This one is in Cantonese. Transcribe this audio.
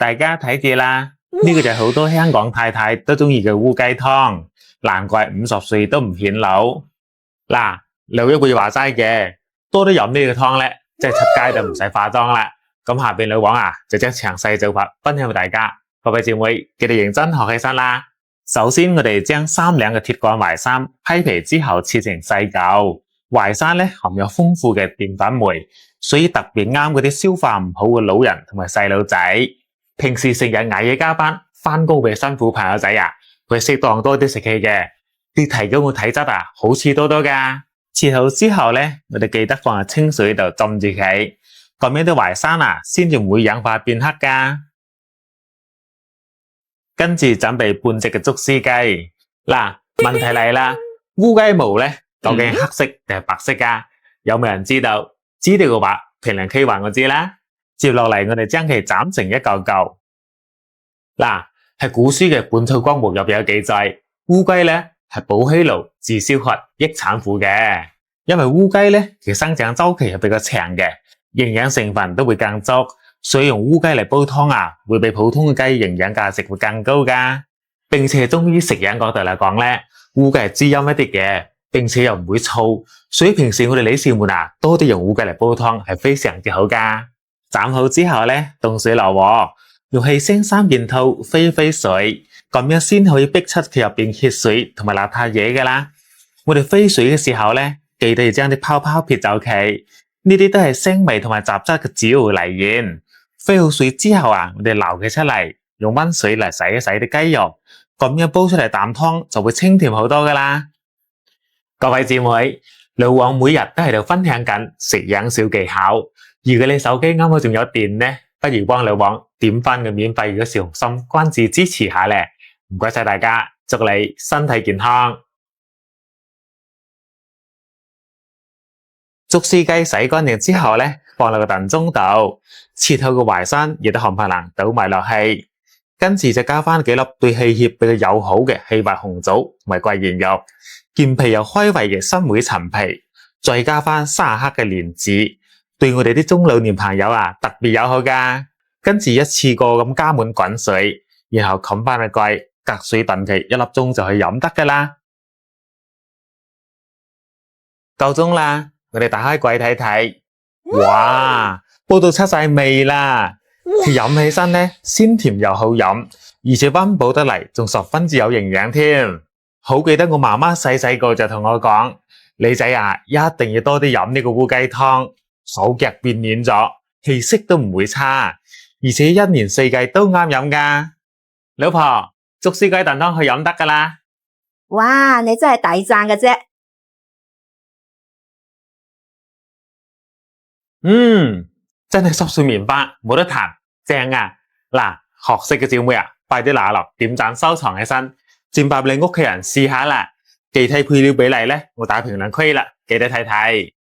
大家睇住啦，呢個就係好多香港太太都中意嘅烏雞湯，難怪50歲都唔顯老。嗱，老一輩話齋嘅，多啲飲呢個湯咧，即係出街就唔使化妝啦。咁下邊老王啊，就將詳細做法分享俾大家，各位姊妹記得認真學起身啦。首先我哋將3兩嘅鐵桿淮山批皮之後切成細嚿。淮山咧含有豐富嘅澱粉酶，所以特別啱嗰啲消化唔好嘅老人同埋細路仔。平時成日捱夜加班，翻工會辛苦朋友仔啊，佢適當多啲食氣嘅，對提高個體質啊好處多多噶。切好之後咧，我哋記得放喺清水度浸住佢，咁樣啲淮山啊先至唔會氧化變黑噶。跟住準備半隻嘅竹絲雞。嗱，問題嚟啦，烏雞毛咧究竟係黑色定係白色噶？有冇人知道？知道嘅話，評論區話我知啦。接落嚟，我哋將佢斬成一嚿嚿。嗱，係古書嘅《本草綱目》入邊有記載，烏雞咧係補虛勞、治消渴、益產婦嘅。因為烏雞咧其生長周期係比較長嘅，營養成分都會更足，所以用烏雞嚟煲湯啊，會比普通嘅雞營養價值會更高噶。並且中醫食養角度嚟講咧，烏雞係滋陰一啲嘅，並且又唔會燥，所以平時我哋女士們啊，多啲用烏雞嚟煲湯係非常之好噶。斬好之後咧，凍水落鑊，用氣聲3件套飛水，咁樣先可以逼出佢入邊血水同埋邋遢嘢噶啦。我哋飛水嘅時候咧，記得要將啲泡泡撇走佢，呢啲都係腥味同埋雜質嘅主要來源。飛好水之後啊，我哋撈佢出嚟，用溫水嚟洗一洗啲雞肉，咁樣煲出嚟啖湯就會清甜好多噶啦。各位姊妹，老王每日都喺度分享緊食養小技巧。如果你手機啱好仲有電呢，不如幫老王點翻個免費嘅小紅心關注支持下咧，唔該晒大家，祝你身體健康。竹絲雞洗乾淨之後咧，放落個燉盅度，切好個淮山亦都冚唪唥倒埋落去，跟住就加翻幾粒對氣血比較友好嘅氣滑紅棗同埋桂圓肉，健脾又開胃嘅新會陳皮，再加翻30克嘅蓮子。對我哋啲中老年朋友啊，特別友好噶。跟住一次過咁加滿滾水，然後冚翻個蓋，隔水燉佢1粒鐘就可以飲得噶啦。夠鐘啦，我哋打開櫃睇睇。哇，煲到出晒味啦！佢飲起身咧，鮮甜又好飲，而且溫補得嚟，仲十分之有營養添。好記得我媽媽細個就同我講，女仔啊，一定要多啲飲呢個烏雞湯。手腳變軟咗，氣色都唔會差，而且1年4季都啱飲噶。老婆，竹絲雞燉湯去飲得噶啦。哇，你真係抵讚嘅啫。真係濕碎棉花，冇得彈，正啊！嗱，學識嘅小妹啊，快啲拿落點讚收藏起身，轉發俾你屋企人試下啦。具體配料比例咧，我打評論區啦，記得睇睇。